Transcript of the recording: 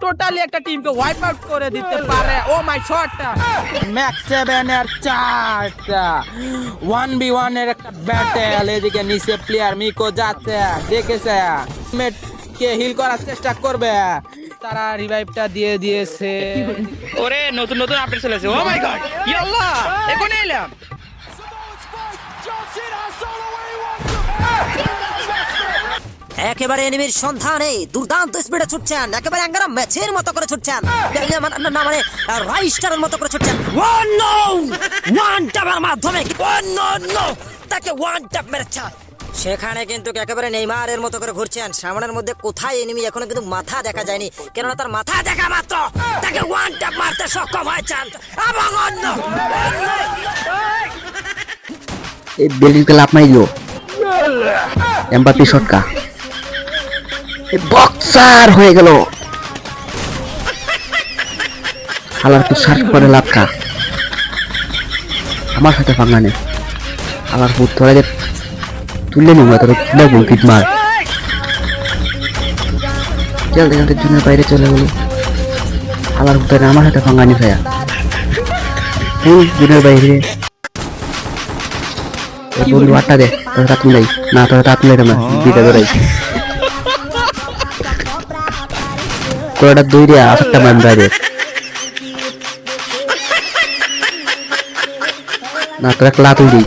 Totally একটা টিমকে wipe out করে দিতে পারে। ও মাই শটটা ম্যাক্স 7 এর চারটা 1v1 এর একটা ব্যাটেল। এদিকে নিচে প্লেয়ার মিকো যাচ্ছে, দেখেছে মেটকে হিল করার চেষ্টা করবে, তারা রিভাইভটা দিয়ে দিয়েছে। ওরে নতুন নতুন আপডেট চলেছে। ও মাই গড ইয়াল্লাহ এখন এলাম। একেবারে এনিমির সন্ধানে দুর্দান্ত স্পিডে ছুটছেন, একেবারে অ্যাঙ্গারা ম্যাচের মতো করে ছুটছেন, না মানে রাইস্টারের মতো করে ছুটছেন। ও নো, ওয়ান ট্যাপের মাধ্যমে ও নো নো তাকে ওয়ান ট্যাপ মেরেছে। সেখানে কিন্তু একেবারে নেইমারের মতো করে ঘুরছেন, সামনের মধ্যে কোথায় এনিমি এখনো কিন্তু মাথা দেখা যায়নি, কেননা তার মাথা দেখা মাত্র তাকে ওয়ান ট্যাপ মারতে সক্ষম হয়েছেন। এবং অন্য এই বেলিকে লাভ মারিলো এমবাপি শটকা বক্সার হয়ে গেল। আলার তো সার্চ করে লাভকা আমার সাথে পাঙ্গা নেই। আলার ফুট ধরে যে তুললে নেব তোর তুলে বলকিট মার চল দেখতে জুনের বাইরে চলে গেল। আলার ফুট আমার সাথে পাঙ্গা নি ভাইয়া ফুল জুনের বাইরে বন্ধু আটটা দে তোর রাত মিলাই না তোর রাত মিলাই না দিতে ধরাই কোড়াটা দুই রে আটটা মান বাইরে না তোর এক লাতুল দিই